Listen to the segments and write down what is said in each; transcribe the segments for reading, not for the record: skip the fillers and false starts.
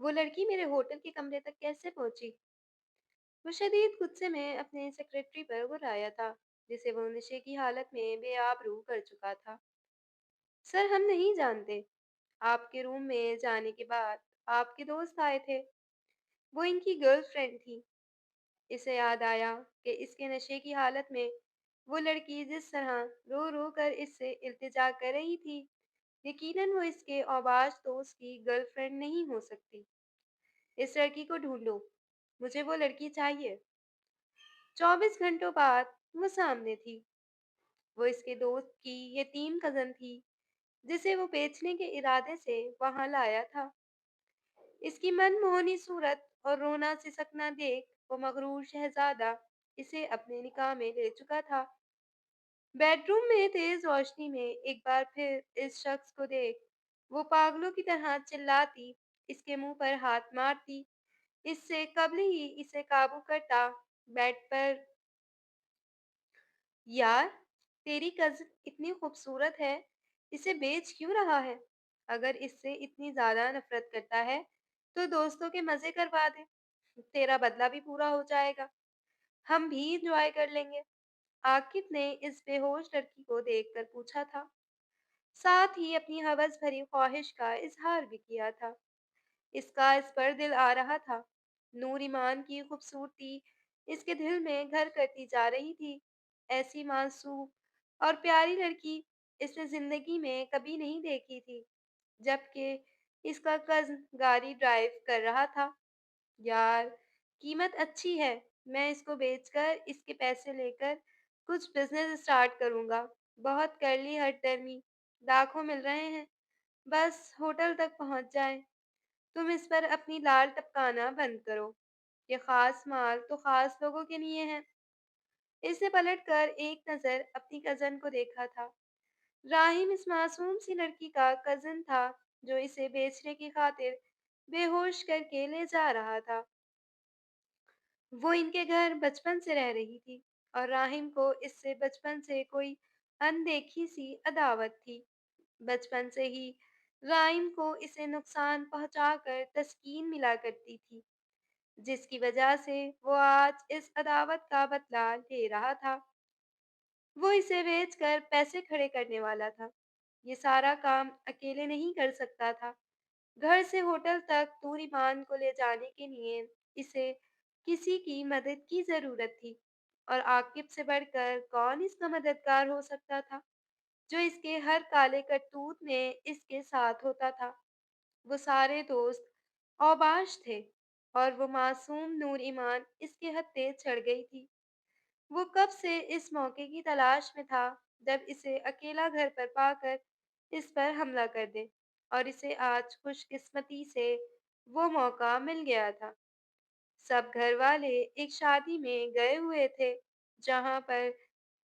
वो लड़की मेरे होटल के कमरे तक कैसे पहुंची? वो शदीद गुस्से में अपने सेक्रेटरी पर गुर्राया था, जिसे वो नशे की हालत में बेआबरू कर चुका था। सर, हम नहीं जानते। आपके रूम में जाने के बाद आपके दोस्त आए थे। वो इनकी गर्लफ्रेंड थी। इसे याद आया कि इसके नशे की हालत में वो लड़की जिस तरह रो रो कर इससे इल्तिजा कर रही थी, यकीनन वो इसके औबाश दोस्त की गर्लफ्रेंड नहीं हो सकती। इस लड़की को ढूंढो, मुझे वो लड़की चाहिए। 24 घंटों बाद वो सामने थी। वो इसके दोस्त की यतीम कजन थी, जिसे वो बेचने के इरादे से वहां लाया था। इसकी मनमोहनी सूरत और रोना सिसकना देख वो मगरूर शहजादा इसे अपने निकाह में ले चुका था। बेडरूम में तेज रोशनी में एक बार फिर इस शख्स को देख वो पागलों की तरह चिल्लाती, इसके मुंह पर हाथ मारती, इससे कब्ल ही इसे काबू करता। बेड पर, यार, तेरी कज़िन इतनी खूबसूरत है, इसे बेच क्यों रहा है? अगर इससे इतनी ज़्यादा नफ़रत करता है, तो दोस्तों के मज़े करवा दे। तेरा बदला भी पूरा हो जाएगा। हम भी एन्जॉय कर लेंगे। आकिब ने इस बेहोश लड़की को देखकर पूछा था। साथ ही अपनी हवस भरी ख्वाहिश का इज़हार भी किया था। इसका इस पर दिल आ रहा था। नूर ईमान की खूबसूरती इसके दिल में घर करती जा रही थी। ऐसी मासूम और प्यारी लड़की इसने जिंदगी में कभी नहीं देखी थी, जबकि इसका कज़न गाड़ी ड्राइव कर रहा था। यार, कीमत अच्छी है। मैं इसको बेचकर इसके पैसे लेकर कुछ बिजनेस स्टार्ट करूंगा। बहुत कर ली हठधर्मी, लाखों मिल रहे हैं, बस होटल तक पहुंच जाए। तुम इस पर अपनी लाल टपकाना बंद करो। ये खास माल तो खास लोगों के लिए है। इसने पलटकर एक नजर अपनी कजन को देखा था। राहिम इस मासूम सी लड़की का कजन था, जो इसे बेचने की खातिर बेहोश करके ले जा रहा था। वो इनके घर बचपन से रह रही थी और राहिम को इससे बचपन से कोई अनदेखी सी अदावत थी। बचपन से ही राहिम को इसे नुकसान पहुंचाकर तस्कीन मिला करती थी, जिसकी वजह से वो आज इस अदावत का बदला ले रहा था। वो इसे बेचकर पैसे खड़े करने वाला था। ये सारा काम अकेले नहीं कर सकता था। घर से होटल तक तूरीमान को ले जाने के लिए इसे किसी की मदद की जरूरत थी, और आकिब से बढ़कर कौन इसका मददगार हो सकता था, जो इसके हर काले करतूत में इसके साथ होता था। वो सारे दोस्त औबाश थे, और वो मासूम नूर ईमान इसके हत्थे चढ़ गई थी। वो कब से इस मौके की तलाश में था, जब इसे अकेला घर पर पाकर इस पर हमला कर दे, और इसे आज खुशकिस्मती से वो मौका मिल गया था। सब घर वाले एक शादी में गए हुए थे, जहां पर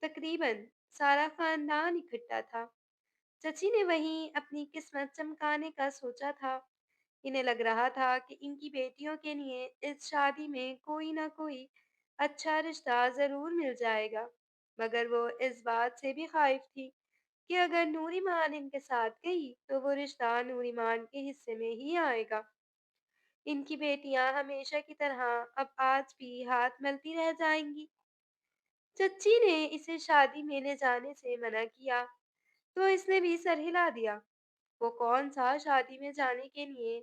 तकरीबन सारा खानदान इकट्ठा था। चची ने वहीं अपनी किस्मत चमकाने का सोचा था। इन्हें लग रहा था कि इनकी बेटियों के लिए इस शादी में कोई ना कोई अच्छा रिश्ता जरूर मिल जाएगा, मगर वो इस बात से भी खाइफ थी कि अगर नूरीमान इनके साथ गई तो वो रिश्ता नूरीमान के हिस्से में ही आएगा। इनकी बेटियां हमेशा की तरह अब आज भी हाथ मलती रह जाएंगी। चच्ची ने इसे शादी में ले जाने से मना किया, तो इसने भी सर हिला दिया। वो कौन सा शादी में जाने के लिए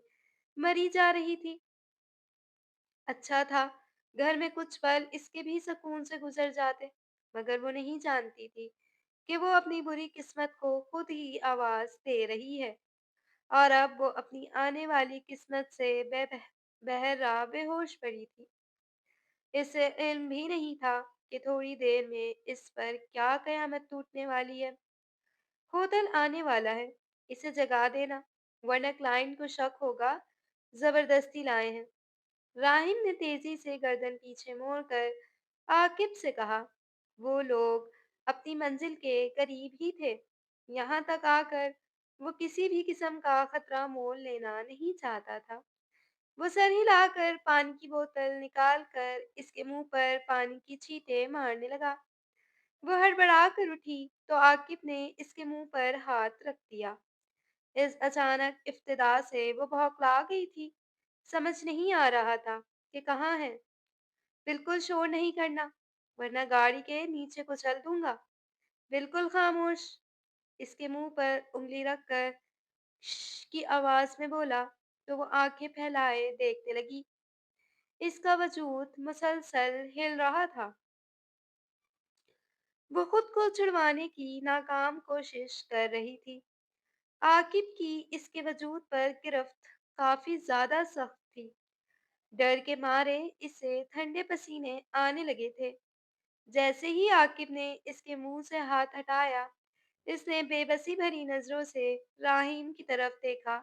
मरी जा रही थी। अच्छा था घर में कुछ पल इसके भी सुकून से गुजर जाते, मगर वो नहीं जानती थी कि वो अपनी बुरी किस्मत को खुद ही आवाज दे रही है, और अब वो अपनी आने वाली किस्मत से बहरा बेहोश पड़ी थी। इसे इल्म भी नहीं था कि थोड़ी देर में इस पर क्या कयामत टूटने वाली है। होटल आने वाला है, इसे जगा देना, वरना क्लाइंट को शक होगा जबरदस्ती लाए हैं। राहिम ने तेजी से गर्दन पीछे मोड़कर आकिब से कहा। वो लोग अपनी मंजिल के करीब ही थे। यहाँ तक आकर वो किसी भी किस्म का खतरा मोल लेना नहीं चाहता था। वो सर हिलाकर पानी की बोतल निकाल कर इसके मुंह पर पानी की छींटे मारने लगा। वो हड़बड़ा कर उठी तो आकिब ने इसके मुंह पर हाथ रख दिया। इस अचानक इफ्तिदा से वो बौखला गई थी। समझ नहीं आ रहा था कि कहाँ है। बिल्कुल शोर नहीं करना, वरना गाड़ी के नीचे कुचल दूंगा। बिल्कुल खामोश। इसके मुंह पर उंगली रखकर "श्श" की आवाज में बोला, तो वो आंखें फैलाए देखने लगी। इसका वजूद मुसलसल हिल रहा था। वो खुद को छुड़वाने की नाकाम कोशिश कर रही थी। आकिब की इसके वजूद पर गिरफ्त काफी ज्यादा सख्त थी। डर के मारे इसे ठंडे पसीने आने लगे थे। जैसे ही आकिब ने इसके मुंह से हाथ हटाया, इसने बेबसी भरी नजरों से राहीम की तरफ देखा।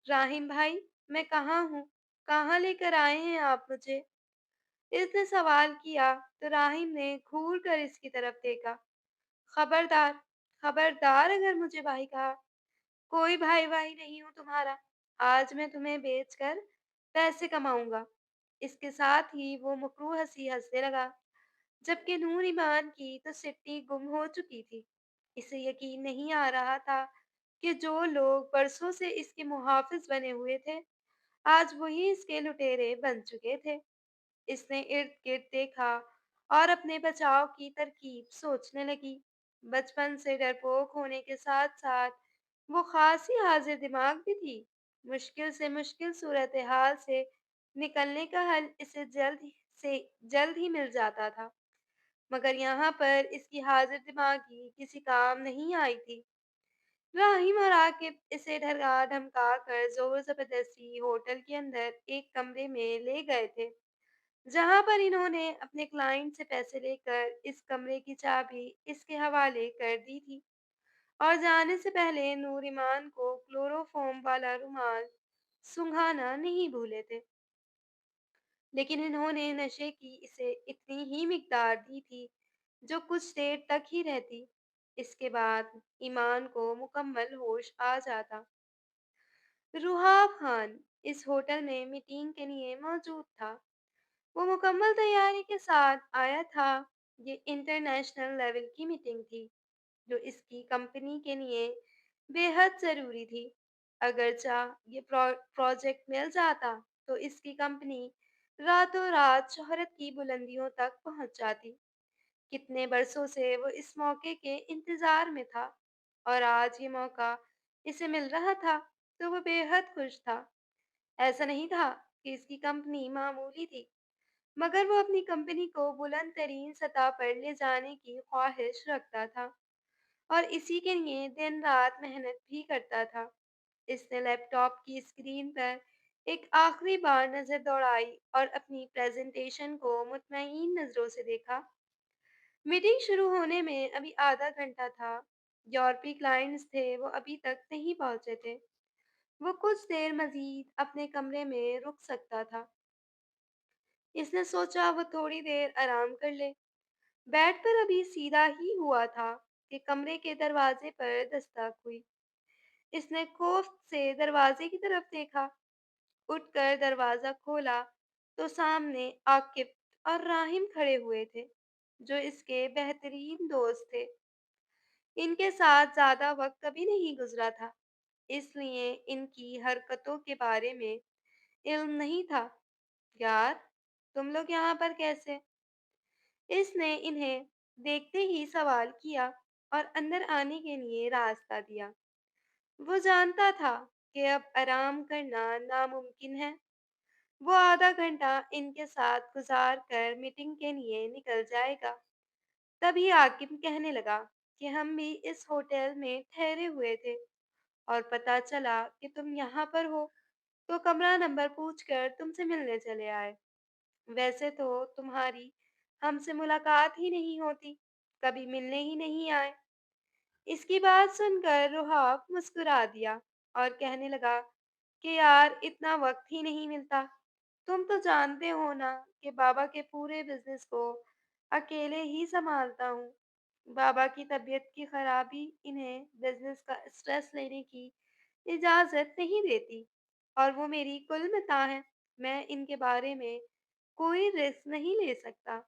राहीम भाई, मैं कहाँ हूँ? कहाँ लेकर आए हैं आप मुझे? इसने सवाल किया तो राहिम ने घूर कर इसकी तरफ देखा। खबरदार, खबरदार अगर मुझे भाई कहा। कोई भाई भाई नहीं हूं तुम्हारा। आज मैं तुम्हें बेचकर पैसे कमाऊंगा। इसके साथ ही वो मकरू हंसी हंसने लगा, जबकि नूर ईमान की तो सिट्टी गुम हो चुकी थी। इसे यकीन नहीं आ रहा था कि जो लोग बरसों से इसके मुहाफिज बने हुए थे, आज वही इसके लुटेरे बन चुके थे। इसने इर्द-गिर्द देखा और अपने बचाव की तरकीब सोचने लगी। बचपन से डरपोक होने के साथ-साथ वो खासी हाजिर दिमाग भी थी। मुश्किल से मुश्किल सूरत-ए-हाल से निकलने का हल इसे जल्द ही मिल जाता था। मगर यहाँ पर इसकी हाजिर दिमागी किसी काम नहीं आई थी। राहिम और आकिब इसे डरा-धमका कर ज़ोर-ज़बरदस्ती होटल के अंदर एक कमरे में ले गए थे। जहाँ पर इन्होंने अपने क्लाइंट से पैसे लेकर इस कमरे की चाबी इसके हवाले कर दी थी और जाने से पहले नूरिमान को क्लोरोफॉर्म वाला रुमाल सुंघाना नहीं भूले थे। लेकिन इन्होंने नशे की इसे इतनी ही मिकदार दी थी जो कुछ देर तक ही रहती। इसके बाद ईमान को मुकम्मल होश आ जाता। रुहाब खान इस होटल में मीटिंग के लिए मौजूद था। वो मुकम्मल तैयारी के साथ आया था। ये इंटरनेशनल लेवल की मीटिंग थी जो इसकी कंपनी के लिए बेहद ज़रूरी थी। अगरचा ये प्रोजेक्ट मिल जाता तो इसकी कंपनी रातों रात शोहरत की बुलंदियों तक पहुंच जाती। कितने बरसों से वो इस मौके के इंतज़ार में था और आज ये मौका इसे मिल रहा था तो वो बेहद खुश था। ऐसा नहीं था कि इसकी कंपनी मामूली थी, मगर वो अपनी कंपनी को बुलंद तरीन सतह पर ले जाने की ख्वाहिश रखता था और इसी के लिए दिन रात मेहनत भी करता था। इसने लैपटॉप की स्क्रीन पर एक आखिरी बार नज़र दौड़ाई और अपनी प्रेजेंटेशन को मुतमईन नज़रों से देखा। मीटिंग शुरू होने में अभी आधा घंटा था। यूरोपीय क्लाइंट्स थे, वो अभी तक नहीं पहुंचे थे। वो कुछ देर मजीद अपने कमरे में रुक सकता था। इसने सोचा वो थोड़ी देर आराम कर ले। बेड पर अभी सीधा ही हुआ था कि कमरे के दरवाजे पर दस्तक हुई। इसने खौफ से दरवाजे की तरफ देखा। उठकर दरवाजा खोला तो सामने आकिब और राहिम खड़े हुए थे, जो इसके बेहतरीन दोस्त थे। इनके साथ ज्यादा वक्त कभी नहीं गुजरा था, इसलिए इनकी हरकतों के बारे में इल्म नहीं था। यार, तुम लोग यहाँ पर कैसे? इसने इन्हें देखते ही सवाल किया और अंदर आने के लिए रास्ता दिया। वो जानता था कि अब आराम करना नामुमकिन है। वो आधा घंटा इनके साथ गुजार कर मीटिंग के लिए निकल जाएगा। तभी आकिब कहने लगा कि हम भी इस होटल में ठहरे हुए थे और पता चला कि तुम यहाँ पर हो, तो कमरा नंबर पूछकर तुमसे मिलने चले आए। वैसे तो तुम्हारी हमसे मुलाकात ही नहीं होती, कभी मिलने ही नहीं आए। इसकी बात सुनकर रुहाब मुस्कुरा दिया और कहने लगा कि यार, इतना वक्त ही नहीं मिलता। तुम तो जानते हो ना कि बाबा के पूरे बिजनेस को अकेले ही संभालता हूँ। बाबा की तबीयत की खराबी इन्हें बिजनेस का स्ट्रेस लेने की इजाज़त नहीं देती और वो मेरी कुल मिता है। मैं इनके बारे में कोई रिस्क नहीं ले सकता,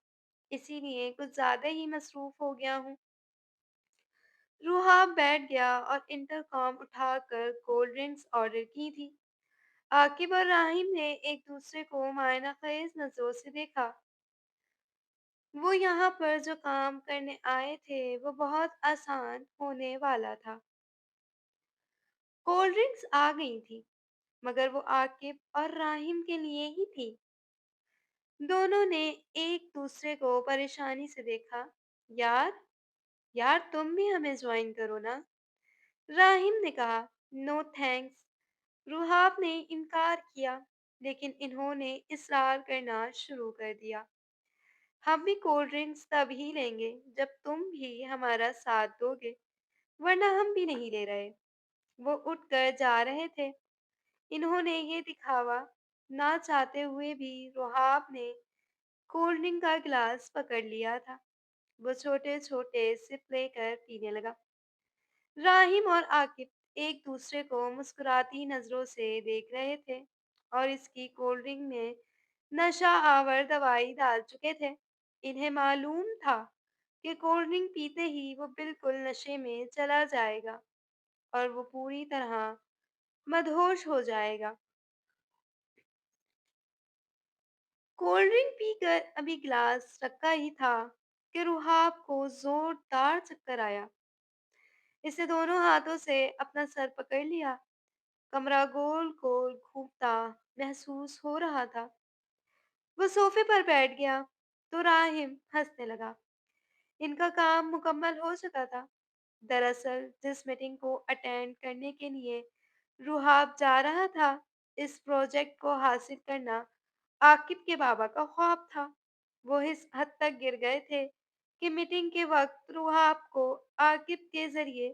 इसीलिए कुछ ज़्यादा ही मसरूफ़ हो गया हूँ। रूहाब बैठ गया और इंटरकॉम उठाकर कोल्ड ड्रिंक्स ऑर्डर की थी। आकिब और राहिम ने एक दूसरे को मायना खीज नजरों से देखा। वो यहाँ पर जो काम करने आए थे वो बहुत आसान होने वाला था। कोल्ड ड्रिंक्स आ गई थी, मगर वो आकिब और राहिम के लिए ही थी। दोनों ने एक दूसरे को परेशानी से देखा। यार, यार तुम भी हमें ज्वाइन करो ना, राहिम ने कहा। नो थैंक्स, रुहाब ने इनकार किया, लेकिन इन्होंने इसरार करना शुरू कर दिया। हम भी कोल्ड ड्रिंक्स तब ही लेंगे जब तुम भी हमारा साथ दोगे, वरना हम भी नहीं ले रहे। वो उठकर जा रहे थे। इन्होंने ये दिखावा ना चाहते हुए भी रुहाब ने कोल्ड ड्रिंक का गिलास पकड़ लिया था। वो छोटे छोटे सिप लेकर पीने लगा। राहिम और आकिब एक दूसरे को मुस्कुराती नजरों से देख रहे थे और इसकी कोल्ड ड्रिंक में नशा आवर दवाई डाल चुके थे। इन्हें मालूम था कि कोल्ड ड्रिंक पीते ही वो बिल्कुल नशे में चला जाएगा और वो पूरी तरह मदहोश हो जाएगा। कोल्ड ड्रिंक पीकर अभी गिलास रखा ही था कि रुहाब को जोरदार चक्कर आया। इसे दोनों हाथों से अपना सर पकड़ लिया। कमरा गोल गोल घूमता महसूस हो रहा था। वो सोफे पर बैठ गया तो राहिम हंसने लगा। इनका काम मुकम्मल हो चुका था। दरअसल जिस मीटिंग को अटेंड करने के लिए रुहाब जा रहा था, इस प्रोजेक्ट को हासिल करना आकिब के बाबा का ख्वाब था। वो इस हद तक गिर गए थे कि मीटिंग के वक्त रुहाब को आकिब के जरिए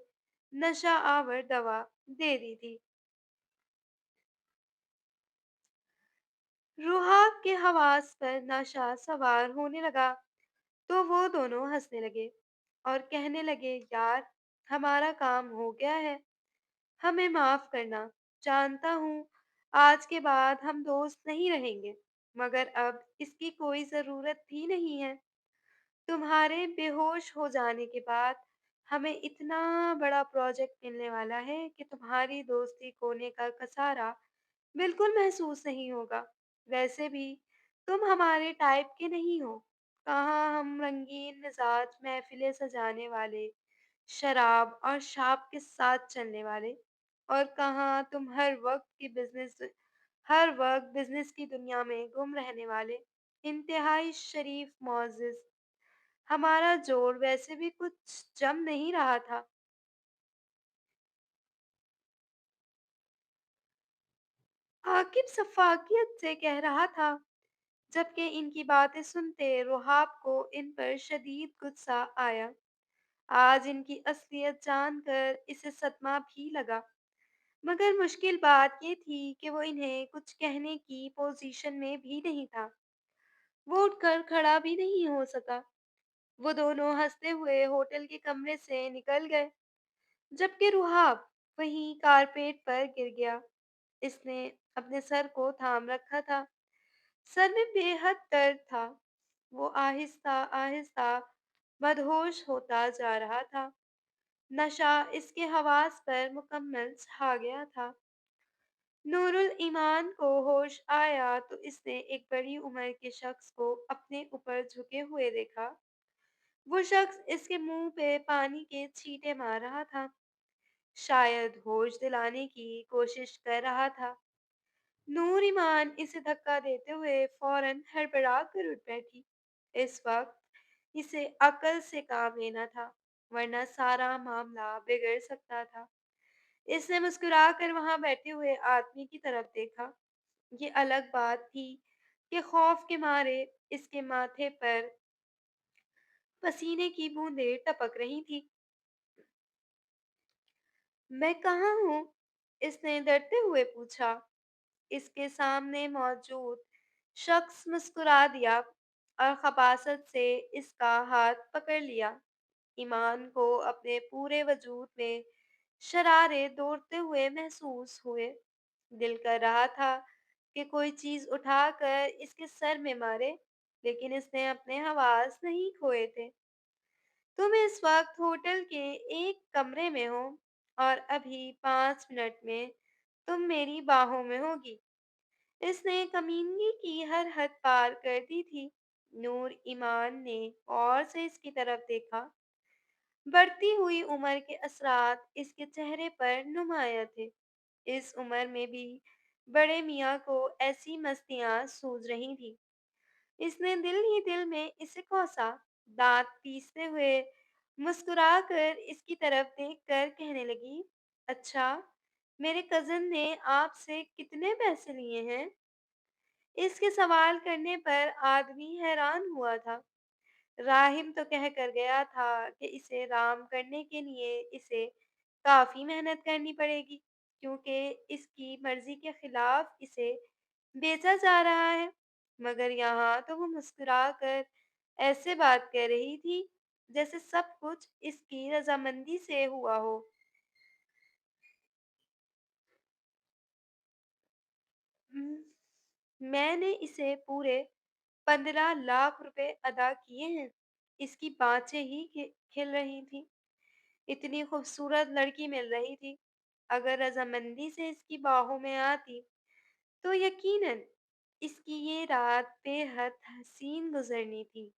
नशा आवर दवा दे दी थी। रुहाब के हवास पर नशा सवार होने लगा तो वो दोनों हंसने लगे और कहने लगे, यार हमारा काम हो गया है, हमें माफ करना। जानता हूँ आज के बाद हम दोस्त नहीं रहेंगे, मगर अब इसकी कोई जरूरत भी नहीं है। तुम्हारे बेहोश हो जाने के बाद हमें इतना बड़ा प्रोजेक्ट मिलने वाला है कि तुम्हारी दोस्ती खोने का कसारा बिल्कुल महसूस नहीं होगा। वैसे भी तुम हमारे टाइप के नहीं हो। कहाँ हम रंगीन मिजाज महफिलें सजाने वाले, शराब और शाप के साथ चलने वाले, और कहाँ तुम हर वक्त बिजनेस की दुनिया में गुम रहने वाले इंतहाई शरीफ मोअज़्ज़ज़। हमारा जोड़ वैसे भी कुछ जम नहीं रहा था। आकिब सफाकियत से कह रहा था, जबकि इनकी बातें सुनते रुहाब को इन पर शदीद गुस्सा आया। आज इनकी असलियत जानकर इसे सदमा भी लगा, मगर मुश्किल बात ये थी कि वो इन्हें कुछ कहने की पोजीशन में भी नहीं था। वो उठकर खड़ा भी नहीं हो सका। वो दोनों हंसते हुए होटल के कमरे से निकल गए, जबकि रुहाब वहीं कारपेट पर गिर गया। इसने अपने सर को थाम रखा था। सर में बेहद दर्द था। वो आहिस्ता आहिस्ता मदहोश होता जा रहा था। नशा इसके हवास पर मुकम्मल छा गया था। नूरुल ईमान को होश आया तो इसने एक बड़ी उम्र के शख्स को अपने ऊपर झुके हुए देखा। वो शख्स इसके मुंह पे पानी के छींटे मार रहा था, शायद होश दिलाने की कोशिश कर रहा था। नूर ईमान इसे धक्का देते हुए फौरन हड़बड़ा कर उठ बैठी। इस वक्त इसे अकल से काम लेना था, वरना सारा मामला बिगड़ सकता था। इसने मुस्कुराकर वहां बैठे हुए आदमी की तरफ देखा। ये अलग बात थी कि खौफ के मारे इसके माथे पर पसीने की बूंदें टपक रही थी। मैं कहाँ हूँ? इसने डरते हुए पूछा। इसके सामने मौजूद शख्स मुस्कुरा दिया और खपासत से इसका हाथ पकड़ लिया। ईमान को अपने पूरे वजूद में शरारे दौड़ते हुए महसूस हुए। दिल कर रहा था कि कोई चीज उठाकर इसके सर में मारे, लेकिन इसने अपने हवास नहीं खोए थे। तुम इस वक्त होटल के एक कमरे में हो और अभी 5 मिनट में तुम मेरी बाहों में होगी। इसने कमीनगी की हर हद पार कर दी थी। नूर ईमान ने गौर से इसकी तरफ देखा। बढ़ती हुई उम्र के असरात इसके चेहरे पर नुमाया थे। इस उम्र में भी बड़े मियाँ को ऐसी मस्तियाँ सूझ रही थी। इसने दिल ही दिल में इसे कोसा। दांत पीसते हुए मुस्कुराकर इसकी तरफ देखकर कहने लगी, अच्छा, मेरे कज़न ने आपसे कितने पैसे लिए हैं? इसके सवाल करने पर आदमी हैरान हुआ था। राहिम तो कह कर गया था कि इसे राम करने के लिए इसे काफ़ी मेहनत करनी पड़ेगी, क्योंकि इसकी मर्ज़ी के खिलाफ इसे बेचा जा रहा है। मगर यहाँ तो वो मुस्कुराकर ऐसे बात कर रही थी, जैसे सब कुछ इसकी रज़ामंदी से हुआ हो। उम, मैंने इसे पूरे 15 लाख रुपए अदा किए हैं। इसकी बाँछें ही खिल रही थीं। इतनी खूबसूरत लड़की मिल रही थी। अगर रज़ामंदी से इसकी बाहों में आती, तो यकीनन इसकी ये रात बेहद हसीन गुज़रनी थी।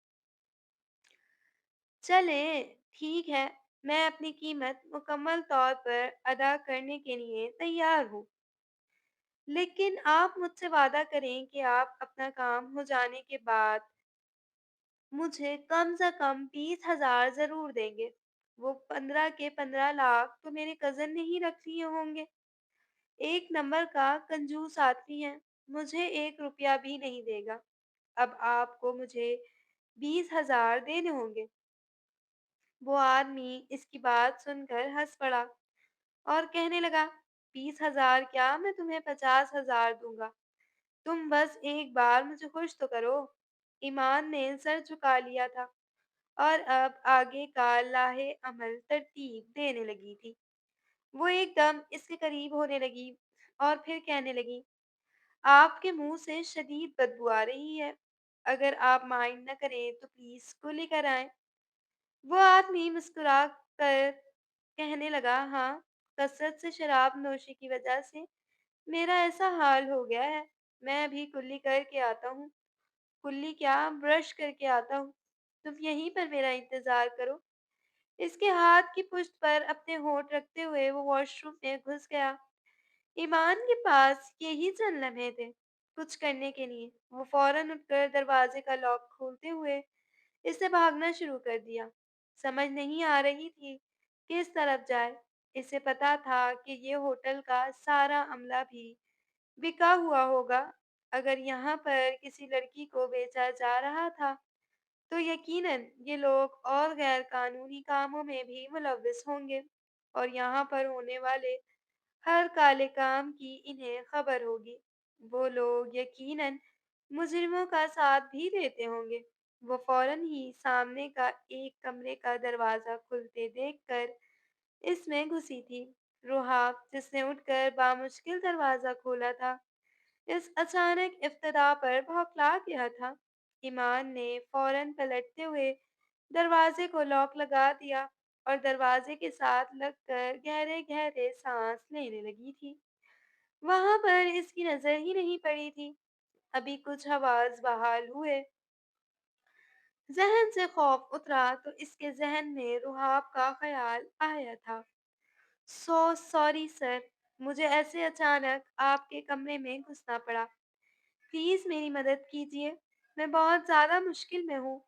चलें, ठीक है, मैं अपनी कीमत मुकम्मल तौर पर अदा करने के लिए तैयार हूँ। लेकिन आप मुझसे वादा करें कि आप अपना काम हो जाने के बाद मुझे कम से कम 20,000 ज़रूर देंगे। वो 15 के 15 लाख तो मेरे कज़न ने ही रख लिए होंगे। एक नंबर का कंजूस आदमी है, मुझे 1 रुपया भी नहीं देगा। अब आपको मुझे 20,000 देने होंगे। वो आदमी इसकी बात सुनकर हँस पड़ा और कहने लगा, 20,000 क्या, मैं तुम्हें 50,000 दूँगा। तुम बस एक बार मुझे खुश तो करो। ईमान ने सर झुका लिया था और अब आगे का लाहे अमल तरतीब देने लगी थी। वो एकदम इसके करीब होने लगी और फिर कहने लगी, आपके मुंह से शदीद बदबू आ रही है। अगर आप माइंड न करें तो प्लीज कुल्ली कराएं। वो आदमी मुस्कुरा कर कहने लगा, हाँ, कसरत से शराब नोशी की वजह से मेरा ऐसा हाल हो गया है। मैं अभी कुल्ली करके आता हूँ। कुल्ली क्या, ब्रश करके आता हूँ। तुम यहीं पर मेरा इंतजार करो। इसके हाथ की पुष्ट पर अपने होंठ रखते हुए वो वॉशरूम में घुस गया। ईमान के पास यही चंद लम्हे थे कुछ करने के लिए। वो फौरन उठकर दरवाजे का लॉक खोलते हुए इसने भागना शुरू कर दिया। समझ नहीं आ रही थी किस तरफ जाए। इसे पता था कि ये होटल का सारा अमला भी बिका हुआ होगा। अगर यहाँ पर किसी लड़की को बेचा जा रहा था, तो यकीनन ये लोग और गैर कानूनी कामों में भी मुलविस होंगे और यहाँ पर होने वाले हर काले काम की इन्हें खबर होगी। वो लोग यकीनन मुजरिमों का साथ भी देते होंगे। वो फौरन ही सामने का एक कमरे का दरवाज़ा खुलते देखकर इसमें घुसी थी। रुहाब, जिसने उठकर बामुश्किल दरवाज़ा खोला था, इस अचानक इब्तिदा पर बौखला गया था। ईमान ने फौरन पलटते हुए दरवाजे को लॉक लगा दिया और दरवाजे के साथ लगकर गहरे-गहरे सांस लेने लगी थी। वहां पर इसकी नजर ही नहीं पड़ी थी। अभी कुछ आवाज बहाल हुए जहन से खौफ उतरा तो इसके जहन में रुहाब का ख्याल आया था। सॉरी सर, मुझे ऐसे अचानक आपके कमरे में घुसना पड़ा। प्लीज मेरी मदद कीजिए, मैं बहुत ज्यादा मुश्किल में हूँ।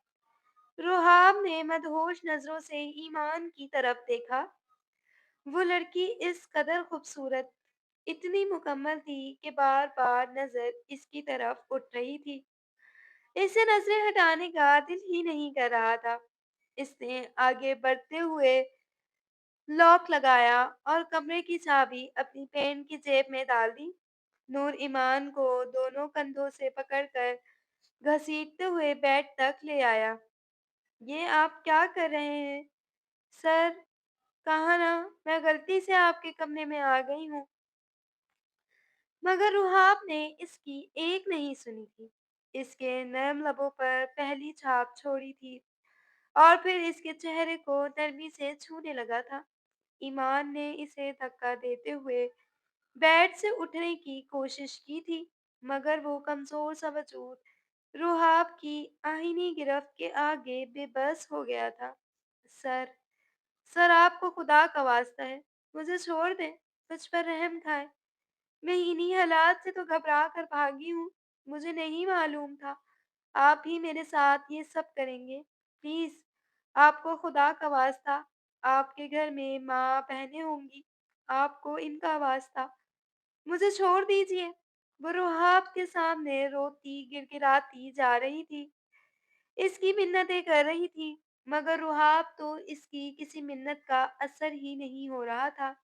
रुहाब ने मदहोश नजरों से ईमान की तरफ देखा। वो लड़की इस कदर खूबसूरत, इतनी मुकम्मल थी कि बार बार नजर इसकी तरफ उठ रही थी। इसे नजरें हटाने का दिल ही नहीं कर रहा था। इसने आगे बढ़ते हुए लॉक लगाया और कमरे की चाबी अपनी पैंट की जेब में डाल दी। नूर ईमान को दोनों कंधों से पकड़कर घसीटते हुए बेड तक ले आया। ये आप क्या कर रहे हैं? सर, कहा ना, मैं गलती से आपके कमरे में आ गई हूँ। मगर रुहाब ने इसकी एक नहीं सुनी थी। इसके नर्म लबों पर पहली छाप छोड़ी थी और फिर इसके चेहरे को नरमी से छूने लगा था। ईमान ने इसे धक्का देते हुए बेड से उठने की कोशिश की थी, मगर वो कमज़ोर सा वजूद रुहाब की आहीनी गिरफ्त के आगे बेबस हो गया था। सर, सर आपको खुदा का वास्ता है, मुझे छोड़ दें, मुझ पर रहम खाएँ। मैं इन्हीं हालात से तो घबरा कर भागी हूँ। मुझे नहीं मालूम था, आप ही मेरे साथ ये सब करेंगे। प्लीज़, आपको खुदा का वास्ता, आपके घर में माँ, बहनें होंगी, आपको इनका वास्ता, मुझे छोड़ दीजिए। वो रुहाब के सामने रोती, गिड़गिड़ाती जा रही थी। इसकी मिन्नतें कर रही थी, मगर रुहाब तो इसकी किसी मिन्नत का असर ही नहीं हो रहा था।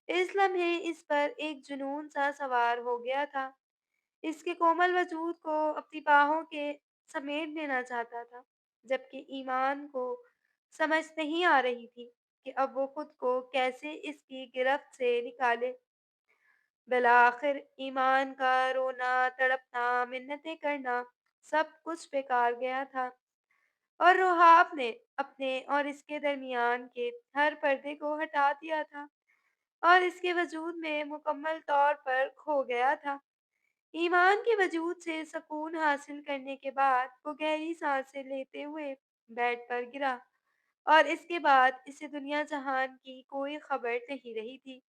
इस लम्हे इस पर एक जुनून सा सवार हो गया था। इसके कोमल वजूद को अपनी बाहों के समेट लेना चाहता था, जबकि ईमान को समझ नहीं आ रही थी कि अब वो खुद को कैसे इसकी गिरफ्त से निकाले। बिलाखिर ईमान का रोना, तड़पना, मिन्नतें करना सब कुछ बेकार गया था और रुहाब ने अपने और इसके दरमियान के हर पर्दे को हटा दिया था और इसके वजूद में मुकम्मल तौर पर खो गया था। ईमान के वजूद से सुकून हासिल करने के बाद वो गहरी सांसें लेते हुए बेड पर गिरा और इसके बाद इसे दुनिया जहान की कोई खबर नहीं रही थी।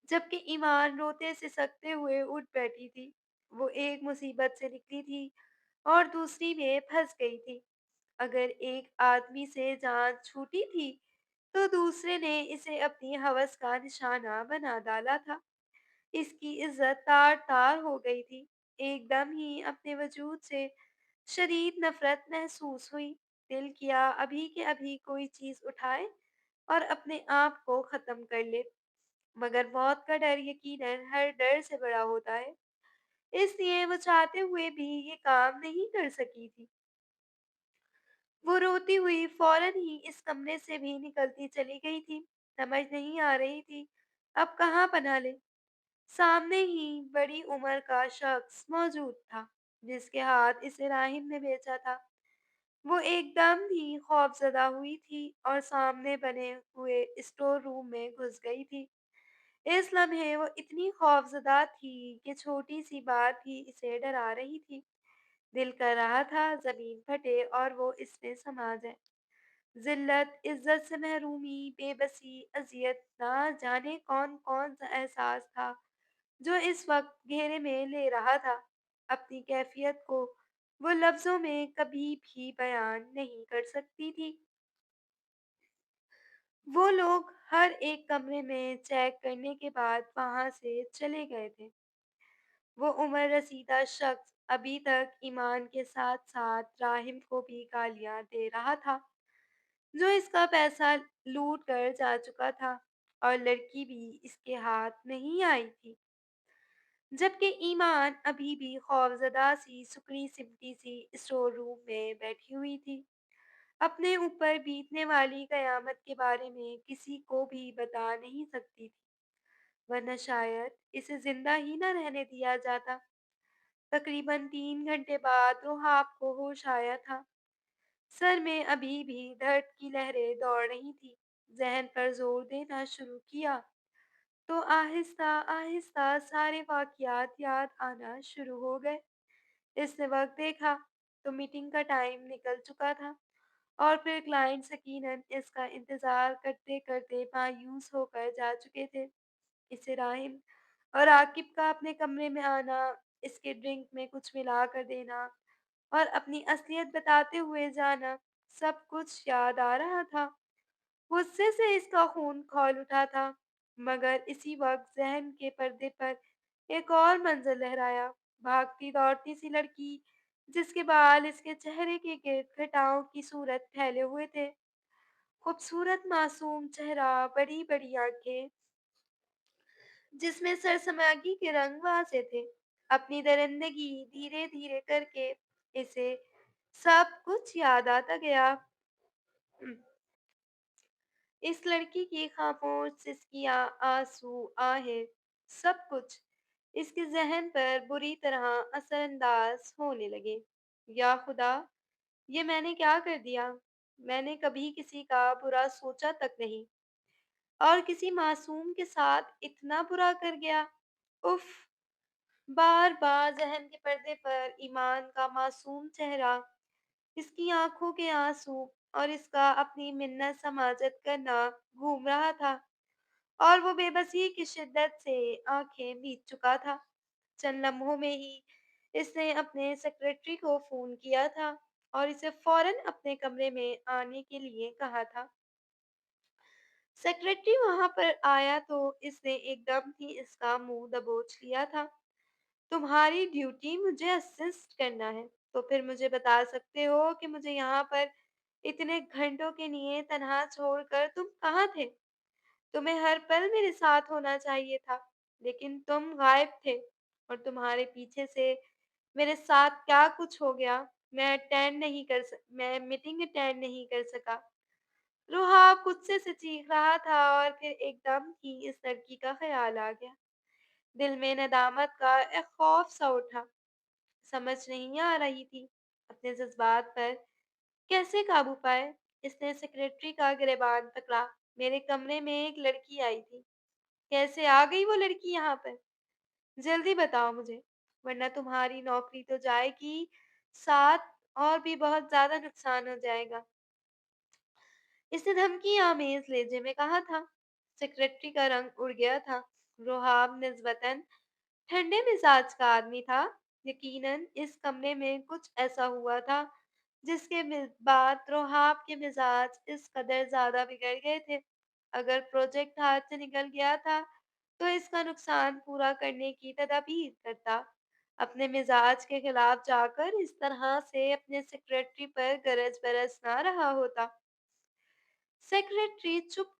जबकि ईमान रोते सिसकते हुए उठ बैठी थी। वो एक मुसीबत से निकली थी और दूसरी में फंस गई थी। अगर एक आदमी से जान छूटी थी, तो दूसरे ने इसे अपनी हवस का निशाना बना डाला था। इसकी इज्जत तार-तार हो गई थी। एकदम ही अपने वजूद से शदीद नफ़रत महसूस हुई। दिल किया अभी के अभी कोई चीज़ उठाए और अपने आप को ख़त्म कर ले। मगर मौत का डर यकीनन हर डर से बड़ा होता है। इसलिए वो चाहते हुए भी ये काम नहीं कर सकी थी। वो रोती हुई फ़ौरन ही इस कमरे से भी निकलती चली गई थी। समझ नहीं आ रही थी अब कहाँ पनाह ले। सामने ही बड़ी उम्र का शख्स मौजूद था, जिसके हाथ इसे राहिम ने भेजा था। वो एकदम ही खौफज़दा हुई थी और सामने बने हुए स्टोर रूम में घुस गई थी। इस लम्हे वो इतनी खौफज़दा थी कि छोटी-सी बात भी इसे डरा रही थी। दिल कर रहा था ज़मीन फटे और वो इसमें समा जाए। ज़िल्लत, इज़्ज़त से महरूमी, बेबसी, अज़ियत, ना जाने कौन-कौन सा एहसास था जो इस वक़्त घेरे में ले रहा था। अपनी कैफ़ियत को वो लफ्ज़ों में कभी भी बयान नहीं कर सकती थी। वो लोग हर एक कमरे में चेक करने के बाद वहाँ से चले गए थे। वो उम्र रसीदा शख्स अभी तक ईमान के साथ-साथ राहिम को भी गालियाँ दे रहा था, जो इसका पैसा लूट कर जा चुका था और लड़की भी इसके हाथ नहीं आई थी। जबकि ईमान अभी भी खौफज़दा सी सुकड़ी सिमटी सी स्टोर रूम में बैठी हुई थी। अपने ऊपर बीतने वाली कयामत के बारे में किसी को भी बता नहीं सकती थी, वरना शायद इसे जिंदा ही न रहने दिया जाता। तकरीबन 3 घंटे बाद रुहाब को होश आया था। सर में अभी भी दर्द की लहरें दौड़ रही थी। जहन पर जोर देना शुरू किया तो आहिस्ता आहिस्ता सारे वाक़यात याद आना शुरू हो गए। इसने वक़्त देखा तो मीटिंग का टाइम निकल चुका था और फिर क्लाइंट्स यकीनन इसका इंतज़ार करते-करते मायूस होकर जा चुके थे। इसे राहिम और आकिब का अपने कमरे में आना, इसके ड्रिंक में कुछ मिला कर देना और अपनी असलियत बताते हुए जाना, सब कुछ याद आ रहा था। गुस्से से इसका खून खौल उठा था, मगर इसी वक़्त ज़हन के पर्दे पर एक और मंज़र लहराया। भागती-दौड़ती सी लड़की, जिसके बाल इसके चेहरे के गिर्द घटाओं की सूरत फैले हुए थे। खूबसूरत मासूम चेहरा, बड़ी-बड़ी आँखें, जिसमें सरसमागी के रंग वाज़ेह थे। अपनी दरिंदगी धीरे-धीरे करके इसे सब कुछ याद आता गया। इस लड़की की खामोश सिसकियाँ, आँसू, आहें, सब कुछ इसके ज़हन पर बुरी तरह असरअंदाज़ होने लगे। या खुदा! ये मैंने क्या कर दिया? मैंने कभी किसी का बुरा सोचा तक नहीं और किसी मासूम के साथ इतना बुरा कर गया। उफ़! बार बार जहन के पर्दे पर ईमान का मासूम चेहरा, इसकी आंखों के आंसू और इसका अपनी मिन्नत समाजत करना घूम रहा था। और वो बेबसी की शिद्दत से आंखें भीग चुका था। चंद लम्हों में ही इसने अपने सेक्रेटरी को फोन किया था और इसे फौरन अपने कमरे में आने के लिए कहा था। सेक्रेटरी वहां पर आया तो इसने एकदम ही इसका मुंह दबोच लिया था। तुम्हारी ड्यूटी मुझे असिस्ट करना है, तो फिर मुझे बता सकते हो कि मुझे यहाँ पर इतने घंटों के लिए तनहा छोड़कर तुम कहाँ थे? तुम्हें हर पल मेरे साथ होना चाहिए था, लेकिन तुम गायब थे और तुम्हारे पीछे से मेरे साथ क्या कुछ हो गया, मैं मीटिंग अटेंड नहीं कर सका। रोहा गुस्से से चीख रहा था और फिर एकदम ही इस लड़की का ख्याल आ गया। दिल में नदामत का एक खौफ सा उठा। समझ नहीं आ रही थी अपने जज्बात पर कैसे काबू पाए। इसने सेक्रेटरी का गिरबान पकड़ा। मेरे कमरे में एक लड़की आई थी। कैसे आ गई वो लड़की यहाँ पर? जल्दी बताओ मुझे, वरना तुम्हारी नौकरी तो जाएगी, साथ और भी बहुत ज्यादा नुकसान हो जाएगा। इसने धमकी आमेज लहजे में कहा था। सेक्रेटरी का रंग उड़ गया था। रोहाब निस्बतन ठंडे मिजाज का आदमी था। यकीनन इस कमरे में कुछ ऐसा हुआ था जिसके बाद रोहाब के मिजाज इस कदर ज्यादा बिगड़ गए थे। अगर प्रोजेक्ट हाथ से निकल गया था तो इसका नुकसान पूरा करने की तदबीर करता। अपने मिजाज के खिलाफ जाकर इस तरह से अपने सेक्रेटरी पर गरज बरस ना रहा होता। सेक्रेटरी चुप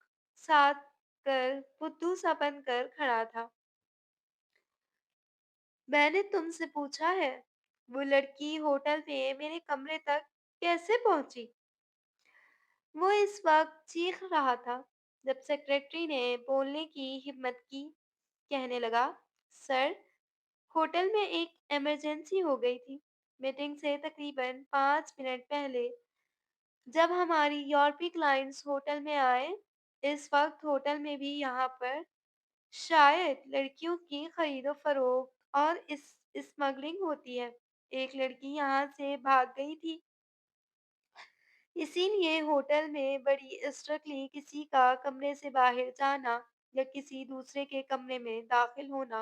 साध कर बुद्धू सा बनकर खड़ा था। मैंने तुमसे पूछा है, वो लड़की होटल में मेरे कमरे तक कैसे पहुंची? वो इस वक्त चीख रहा था। जब सेक्रेटरी ने बोलने की हिम्मत की, कहने लगा, सर, होटल में एक इमरजेंसी हो गई थी। मीटिंग से तकरीबन 5 मिनट पहले जब हमारी यूरोपीय क्लाइंट्स होटल में आए, इस वक्त होटल में भी यहाँ पर शायद लड़कियों की खरीदो फरोख्त और इस स्मगलिंग होती है। एक लड़की यहाँ से भाग गई थी, इसीलिए होटल में बड़ी स्ट्रिक्टली किसी का कमरे से बाहर जाना या किसी दूसरे के कमरे में दाखिल होना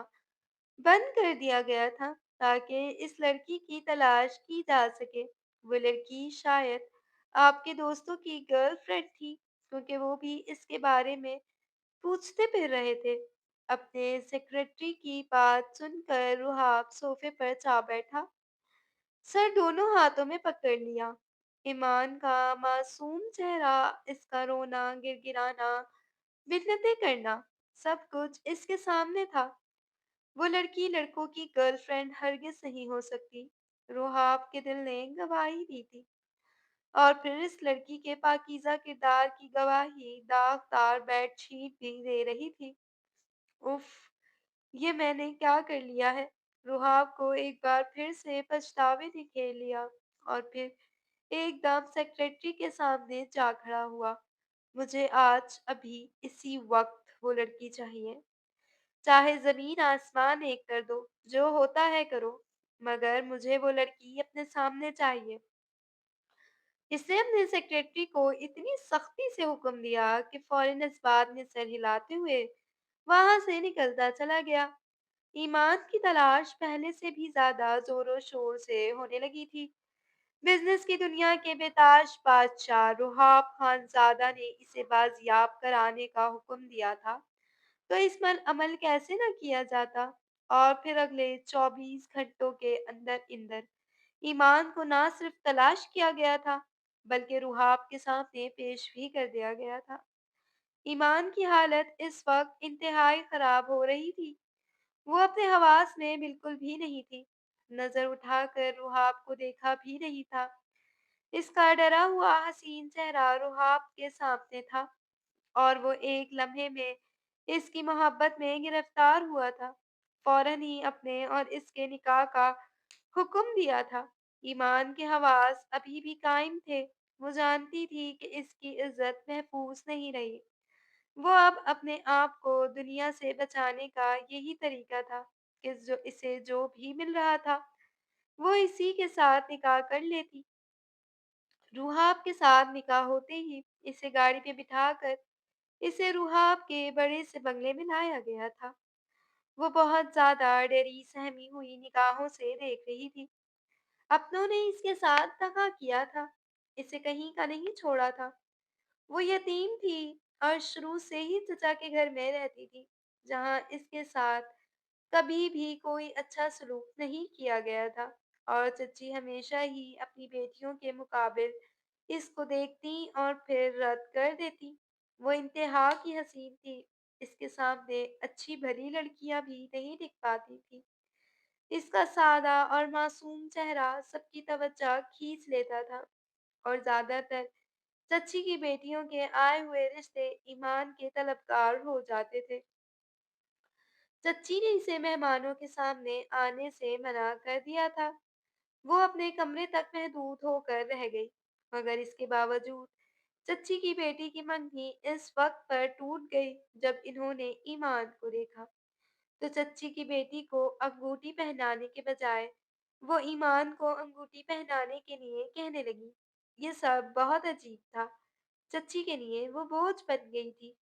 बंद कर दिया गया था, ताकि इस लड़की की तलाश की जा सके। वो लड़की शायद आपके दोस्तों की गर्लफ्रेंड थी, क्योंकि वो भी इसके बारे में पूछते फिर रहे थे। अपने सेक्रेटरी की बात सुनकर रुहाब सोफे पर जा बैठा, सर दोनों हाथों में पकड़ लिया। ईमान का मासूम चेहरा, इसका रोना, गिड़गिड़ाना, मिन्नतें करना, सब कुछ इसके सामने था। वो लड़की लड़कों की गर्लफ्रेंड हरगिज नहीं हो सकती। रुहाब के दिल ने गवाही दी थी, और फिर इस लड़की के पाकीज़ा किरदार की गवाही दागदार बेडशीट भी दे रही थी। उफ, ये मैंने क्या कर लिया है? रुहाब को एक बार फिर से पछतावे ने घेर लिया और फिर एकदम सेक्रेटरी के सामने जा खड़ा हुआ। मुझे आज अभी इसी वक्त वो लड़की चाहिए। चाहे जमीन आसमान एक कर दो, जो होता है करो, मगर मुझे वो लड़की अपने सामने चाहिए। इसने अपने सेक्रेटरी को इतनी सख्ती से हुक्म दिया कि फौरन इस बात में सर हिलाते हुए वहां से निकलता चला गया। ईमान की तलाश पहले से भी ज्यादा जोरों शोर से होने लगी थी। बिजनेस की दुनिया के बेताज बादशाह रुहाब खानजादा ने इसे बाजियाब कराने का हुक्म दिया था, तो इस पर अमल कैसे न किया जाता। और फिर अगले 24 घंटों के अंदर अंदर ईमान को ना सिर्फ तलाश किया गया था, बल्कि रुहाब के सामने पेश भी कर दिया गया था। ईमान की हालत इस वक्त इंतहाई खराब हो रही थी। वो अपने हवास में बिल्कुल भी नहीं थी। नजर उठाकर रुहाब को देखा भी नहीं था। इसका डरा हुआ हसीन चेहरा रुहाब के सामने था, और वो एक लम्हे में इसकी मोहब्बत में गिरफ्तार हुआ था। फौरन ही अपने और इसके निकाह का हुक्म दिया था। ईमान के हवास अभी भी कायम थे। वो जानती थी कि इसकी इज्जत महफूज नहीं रही। वो अब अपने आप को दुनिया से बचाने का यही तरीका था कि जो इसे जो भी मिल रहा था, वो इसी के साथ निकाह कर लेती। रुहाब के साथ निकाह होते ही इसे गाड़ी पे बिठाकर इसे रुहाब के बड़े से बंगले में लाया गया था। वो बहुत ज़्यादा डरी सहमी हुई निगाहों से देख रही थी। अपनों ने इसके साथ धोखा किया था, इसे कहीं का नहीं छोड़ा था। वो यतीम थी और शुरू से ही चचा के घर में रहती थी, जहाँ इसके साथ कभी भी कोई अच्छा सलूक नहीं किया गया था और चच्ची हमेशा ही अपनी बेटियों के मुकाबिल इसको देखती और फिर रद्द कर देती। वो इंतहा की हसीन थी, इसके सामने अच्छी भली लड़कियां भी नहीं दिख पाती थी। इसका सादा और मासूम चेहरा सबकी तवज्जो खींच लेता था और ज्यादातर चच्ची की बेटियों के आए हुए रिश्ते ईमान के तलबगार हो जाते थे। चच्ची ने इसे मेहमानों के सामने आने से मना कर दिया था। वो अपने कमरे तक महदूद होकर रह गई, मगर इसके बावजूद चच्ची की बेटी की मंगनी इस वक्त पर टूट गई जब इन्होंने ईमान को देखा। तो चच्ची की बेटी को अंगूठी पहनाने के बजाय वो ईमान को अंगूठी पहनाने के लिए कहने लगी। ये सब बहुत अजीब था। चच्ची के लिए वो बोझ बन गई थी,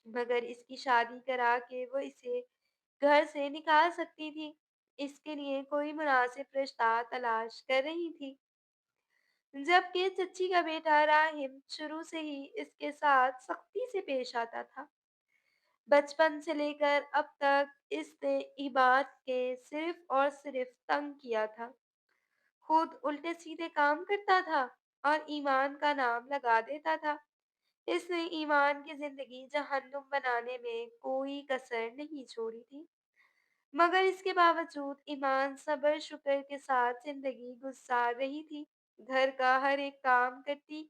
मगर इसकी शादी करा के वो इसे घर से निकाल सकती थी। इसके लिए कोई मुनासिब रिश्ता तलाश कर रही थी, जबकि चच्ची का बेटा राहिम शुरू से ही इसके साथ सख्ती से पेश आता था। बचपन से लेकर अब तक इसने इबाद के सिर्फ और सिर्फ तंग किया था। खुद उल्टे सीधे काम करता था और ईमान का नाम लगा देता था। इसने ईमान की जिंदगी जहन्नुम बनाने में कोई कसर नहीं छोड़ी थी। मगर इसके बावजूद ईमान सब्र शुक्र के साथ जिंदगी गुजार रही थी। घर का हर एक काम करती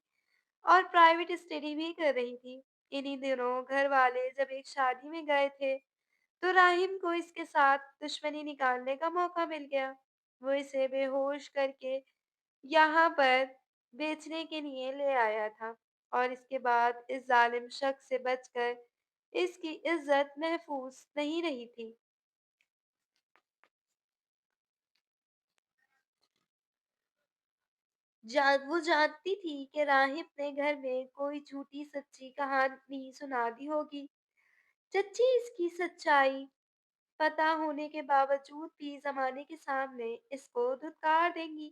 और प्राइवेट स्टडी भी कर रही थी। इन्हीं दिनों घर वाले जब एक शादी में गए थे, तो राहिम को इसके साथ दुश्मनी निकालने का मौका मिल गया। वो इसे बेहोश करके यहाँ पर बेचने के लिए ले आया था और इसके बाद इस जालिम शख्स से बचकर इसकी इज्जत महफूज नहीं रही थी। वो जानती थी कि राहिब ने घर में कोई झूठी सच्ची कहानी सुना दी होगी। चच्ची इसकी सच्चाई पता होने के बावजूद भी जमाने के सामने इसको धुतकार देंगी।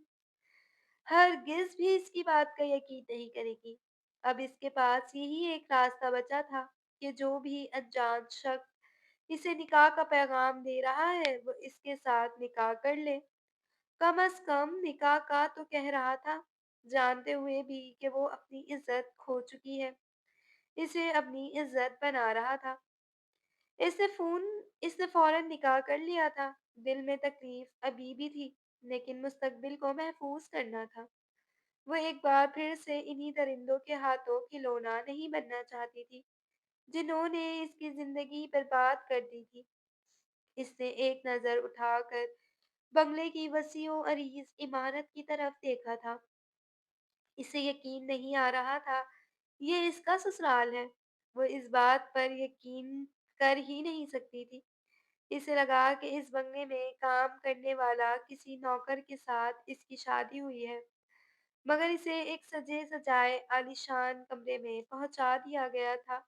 हरगिज भी इसकी बात का यकीन नहीं करेगी। अब इसके पास यही एक रास्ता बचा था कि जो भी अनजान शख्स इसे निकाह का पैगाम दे रहा है, वो इसके साथ निकाह कर ले। कम अज कम निकाह का तो कह रहा था, जानते हुए भी कि वो अपनी इज्जत खो चुकी है। इसे अपनी इज्जत बना रहा था। इसने फोन इसने फौरन निकाह कर लिया था। दिल में तकलीफ अभी भी थी, लेकिन मुस्तकबिल को महफूज करना था। वो एक बार फिर से इन्हीं दरिंदों के हाथों खिलौना नहीं बनना चाहती थी, जिन्होंने इसकी जिंदगी बर्बाद कर दी थी। इसने एक नजर उठाकर बंगले की वसीओ अरीज इमारत की तरफ देखा था। इसे यकीन नहीं आ रहा था ये इसका ससुराल है। वो इस बात पर यकीन कर ही नहीं सकती थी। इसे लगा कि इस बंगले में काम करने वाला किसी नौकर के साथ इसकी शादी हुई है, मगर इसे एक सजे सजाए आलीशान कमरे में पहुंचा दिया गया था।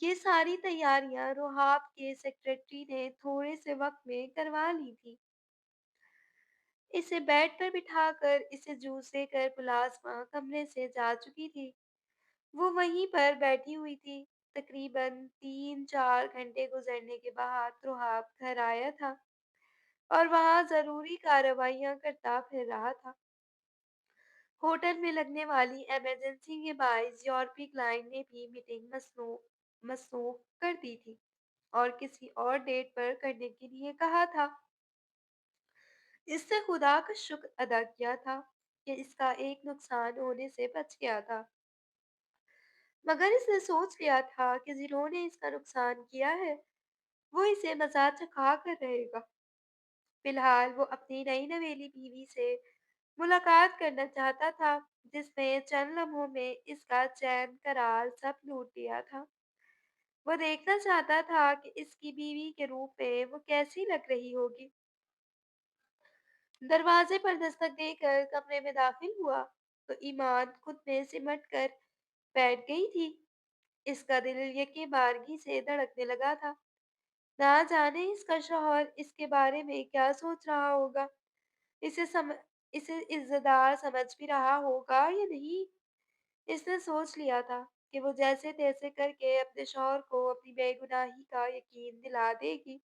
ये सारी तैयारियां रोहाब के सेक्रेटरी ने थोड़े से वक्त में करवा ली थी। इसे बेड पर बिठाकर इसे जूस देकर मुलाजमा कमरे से जा चुकी थी। वो वहीं पर बैठी हुई थी। तकरीबन 3-4 घंटे गुजरने के बाद रोहाब घर आया था और वहाँ जरूरी कार्रवाइयाँ करता फिर रहा था। होटल में लगने वाली इमरजेंसी के बायस यूरोपीय क्लाइंट ने भी मीटिंग मसरूफ कर दी थी और किसी और डेट पर करने के लिए कहा था। इससे खुदा का शुक्र अदा किया था कि इसका एक नुकसान होने से बच गया था, मगर इसने सोच लिया था कि जिन्होंने इसका नुकसान किया है वो इसे मजाक चखा कर रहेगा। फिलहाल वो अपनी नई नवेली बीवी से मुलाकात करना चाहता था, जिसने चंद लम्हों में इसका चैन करार सब लूट लिया था। वो देखना चाहता था कि इसकी बीवी के रूप में वो कैसी लग रही होगी। दरवाजे पर दस्तक देकर कमरे में दाखिल हुआ तो ईमान खुद में सिमट कर बैठ गई थी। इसका दिल यके बारगी से धड़कने लगा था। ना जाने इसका शौहर इसके बारे में क्या सोच रहा होगा। इसे सम इसे इज़्ज़तदार समझ भी रहा होगा या नहीं। इसने सोच लिया था कि वो जैसे-तैसे करके अपने शौहर को अपनी बेगुनाही का यकीन दिला देगी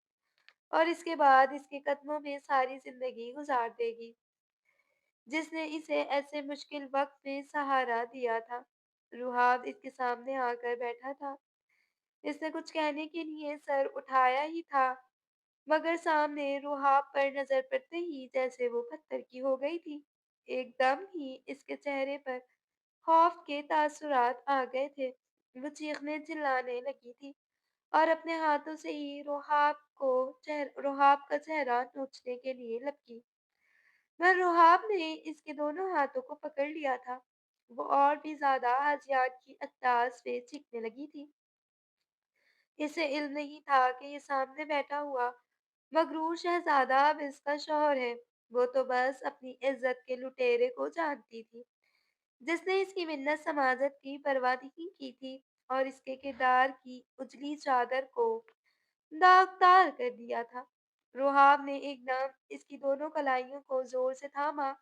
और इसके बाद इसके कदमों में सारी ज़िंदगी गुज़ार देगी, जिसने इसे ऐसे मुश्किल वक़्त में सहारा दिया था। रुहाब इसके सामने आकर बैठा था। इसने कुछ कहने के लिए सर उठाया ही था, मगर सामने रुहाब पर नज़र पड़ते ही जैसे वो पत्थर की हो गई थी। एकदम ही इसके चेहरे पर खौफ के तासुरात आ गए थे। वो चीखने-चिल्लाने लगी थी और अपने हाथों से ही रुहाब का चेहरा नोचने के लिए लपकी। मगर रुहाब ने इसके दोनों हाथों को पकड़ लिया था। वो और भी ज़्यादा हज़ियात की अंदाज़ में चीखने लगी थी। इसे इल्म नहीं था कि ये सामने बैठा हुआ मगरूर शहज़ादा अब इसका शौहर है। वो तो बस अपनी इज़्ज़त के लुटेरे को जानती थी, जिसने इसकी मिन्नत समाजत की परवाह नहीं की थी और इसके किरदार की उजली चादर को दागदार कर दिया था। रुहाब ने एकदम इसकी दोनों कलाइयों को ज़ोर से थामा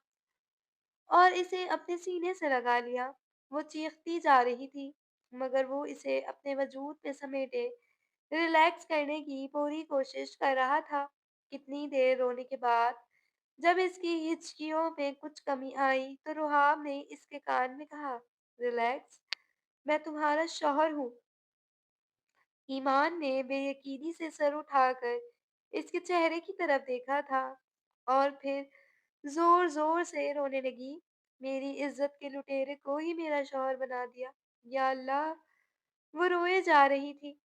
और इसे अपने सीने से लगा लिया। वो चीखती जा रही थी, मगर वो इसे अपने वजूद में समेटे रिलैक्स करने की पूरी कोशिश कर रहा था। कितनी देर रोने के बाद जब इसकी हिचकियों में कुछ कमी आई, तो रुहाब ने इसके कान में कहा, रिलैक्स, मैं तुम्हारा शौहर हूँ। ईमान ने बेयकीनी से सर उठाकर इसके चेहरे की तरफ देखा था और फिर ज़ोर-ज़ोर से रोने लगी। मेरी इज़्ज़त के लुटेरे को ही मेरा शौहर बना दिया। या अल्लाह! वो रोए जा रही थी।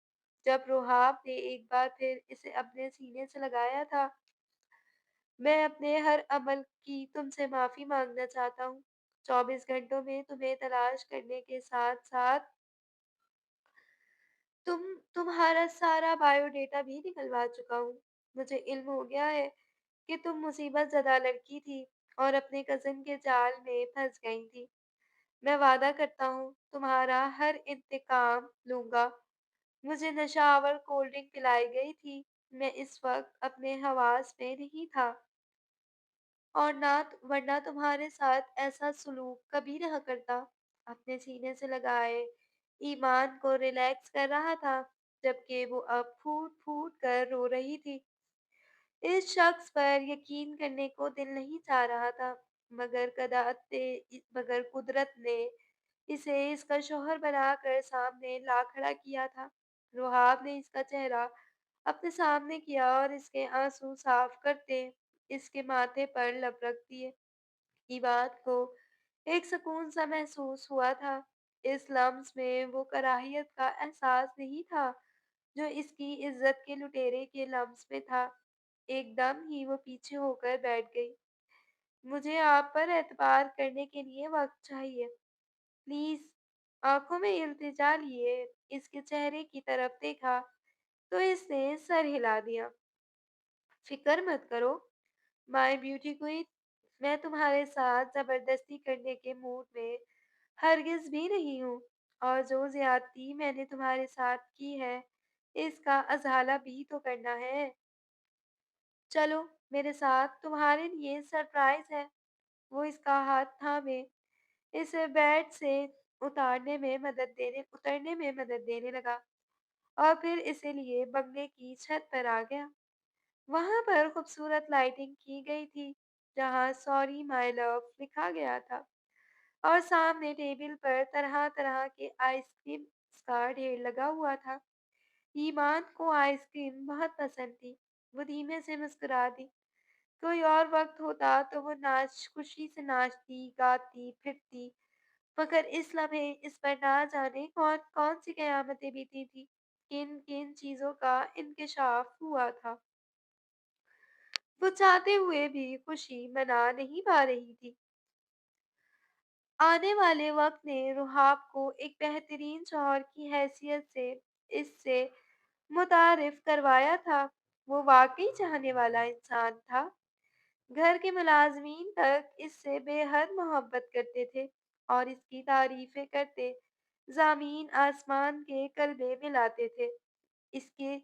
जब रुहाब ने एक बार फिर इसे अपने सीने से लगाया था, मैं अपने हर अमल की तुमसे माफ़ी माँगना चाहता हूँ। 24 घंटों में तुम्हें तलाश करने के साथ-साथ तुम तुम्हारा सारा बायोडेटा भी निकलवा चुका हूँ। मुझे इल्म हो गया है कि तुम मुसीबत ज़दा लड़की थी और अपने कज़न के जाल में फँस गई थी। मैं वादा करता हूँ, तुम्हारा हर इंतकाम लूँगा। मुझे नशावर कोल्ड ड्रिंक पिलाई गई थी। मैं इस वक़्त अपने हवास में नहीं था और वरना तुम्हारे साथ ऐसा सलूक कभी न करता। अपने सीने से लगाए ईमान को रिलैक्स कर रहा था, जबकि वो अब फूट-फूट कर रो रही थी। इस शख्स पर यकीन करने को दिल नहीं चाह रहा था, मगर कुदरत ने इसे इसका शौहर बनाकर सामने ला खड़ा किया था। रुहाब ने इसका चेहरा अपने सामने किया और इसके आंसू साफ करते इसके माथे पर लब रख दिए। इबाद को एक सुकून सा महसूस हुआ था। इस लम्स में वो कराहियत का एहसास नहीं था जो इसकी इज्जत के लुटेरे के लम्स में था। एकदम ही वो पीछे होकर बैठ गई। मुझे आप पर एतबार करने के लिए वक्त चाहिए। प्लीज, आंखों में इल्तिजा लिए इसके चेहरे की तरफ देखा तो इसने सर हिला दिया। फिक्र मत करो माय ब्यूटी क्वीन, मैं तुम्हारे साथ जबरदस्ती करने के मूड में हरगिज भी नहीं हूँ और जो ज्यादती मैंने तुम्हारे साथ की है, इसका अज़ाला भी तो करना है। चलो मेरे साथ, तुम्हारे लिए सरप्राइज़ है। वो इसका हाथ थामे इसे बेड से उतरने में मदद देने लगा और फिर इसे लिए बंगले की छत पर आ गया। वहाँ पर खूबसूरत लाइटिंग की गई थी, जहाँ सॉरी माय लव लिखा गया था और सामने टेबल पर तरह-तरह के आइसक्रीम का ढेर लगा हुआ था। ईमान को आइसक्रीम बहुत पसंद थी। वो धीमे से मुस्कुरा दी। कोई और वक़्त होता तो वो खुशी से नाचती, गाती, फिरती, मगर इस लम्हे इस पर ना जाने कौन-कौन सी कयामतें बीती थीं, किन-किन चीज़ों का इंकशाफ हुआ था। वो चाहते हुए भी खुशी मना नहीं पा रही थी। आने वाले वक़्त ने रुहाब को एक बेहतरीन शौहर की हैसियत से اس سے متعارف کروایا تھا، وہ واقعی چاہنے والا انسان تھا۔ گھر کے ملازمین تک اس سے بے حد محبت کرتے تھے اور اس کی تعریفیں کرتے زمین آسمان کے کلبے ملاتے تھے۔ اس کے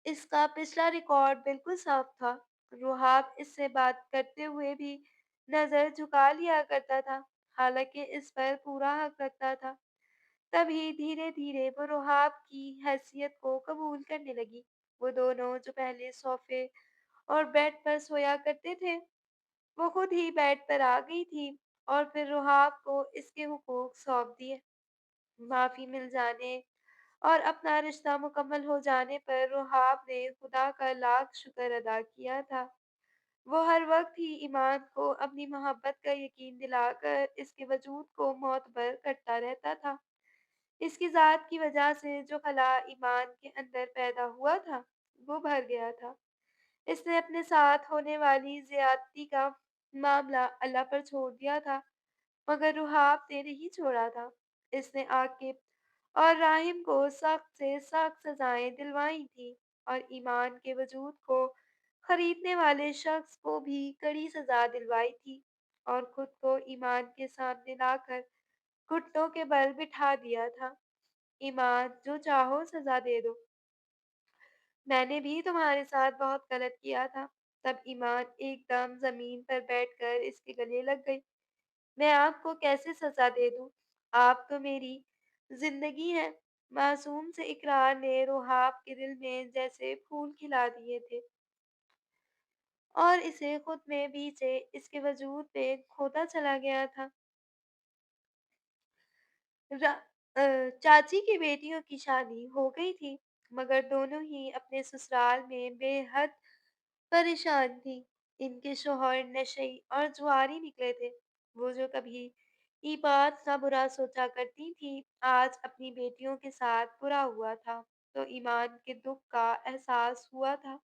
اس کا پچھلا ریکارڈ بالکل صاف تھا۔ روحاب اس سے بات کرتے ہوئے بھی نظر جھکا لیا کرتا تھا، حالانکہ اس پر پورا حق رکھتا تھا۔ تبھی دھیرے دھیرے وہ روحاب کی حیثیت کو قبول کرنے لگی۔ وہ دونوں جو پہلے صوفے اور بیڈ پر سویا کرتے تھے، وہ خود ہی بیڈ پر آ گئی تھی اور پھر روحاب کو اس کے حقوق سونپ دیے۔ معافی مل جانے اور اپنا رشتہ مکمل ہو جانے پر روحاب نے خدا کا لاکھ شکر ادا کیا تھا۔ وہ ہر وقت ہی ایمان کو اپنی محبت کا یقین دلا کر اس کے وجود کو معتبر کرتا رہتا تھا۔ اس کی ذات کی وجہ سے جو خلا ایمان کے اندر پیدا ہوا تھا، وہ بھر گیا تھا۔ اس نے اپنے ساتھ ہونے والی زیادتی کا معاملہ اللہ پر چھوڑ دیا تھا، مگر روحاب نے نہیں چھوڑا تھا۔ اس نے عاقب اور راحم کو سخت سے سخت سزائیں دلوائی تھیں اور ایمان کے وجود کو خریدنے والے شخص کو بھی کڑی سزا دلوائی تھی اور خود کو ایمان کے سامنے لا کر گھٹنوں کے بل بٹھا دیا تھا۔ ایمان، جو چاہو سزا دے دو، میں نے بھی تمہارے ساتھ بہت غلط کیا تھا۔ تب ایمان ایک دم زمین پر بیٹھ کر اس کے گلے لگ گئی۔ میں آپ کو کیسے سزا دے دوں؟ آپ تو میری زندگی ہیں۔ معصوم سے اقرار نے روحاب کے دل میں جیسے پھول کھلا دیے تھے اور اسے خود میں بیچے اس کے وجود میں کھوتا چلا گیا تھا۔ را- چاچی کی بیٹیوں کی شادی ہو گئی تھی، مگر دونوں ہی اپنے سسرال میں بے حد پریشان تھی۔ ان کے شوہر نشئی اور جواری نکلے تھے۔ وہ جو کبھی ایمان کا برا سوچا کرتی تھی، آج اپنی بیٹیوں کے ساتھ برا ہوا تھا تو ایمان کے دکھ کا احساس ہوا تھا۔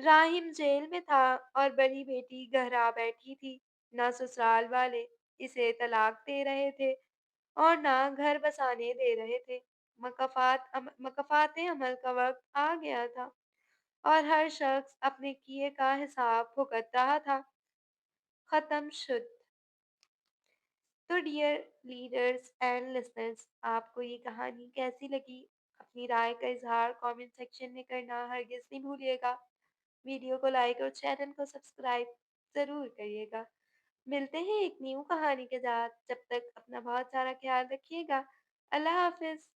راہم جیل میں تھا اور بڑی بیٹی گھرا بیٹھی تھی۔ نہ سسرال والے اسے طلاق دے رہے تھے اور نہ گھر بسانے دے رہے تھے۔ مکافات عمل کا وقت آ گیا تھا اور ہر شخص اپنے کیے کا حساب بھگت رہا تھا۔ ختم شد۔ تو ڈیئر لیڈرز اینڈ لسنرز، آپ کو یہ کہانی کیسی لگی؟ اپنی رائے کا اظہار کامنٹ سیکشن میں کرنا ہرگز نہیں بھولیے گا۔ ویڈیو کو لائک اور چینل کو سبسکرائب ضرور کریے گا۔ ملتے ہیں ایک نیو کہانی کے ساتھ، جب تک اپنا بہت سارا خیال رکھیے گا۔ اللہ حافظ۔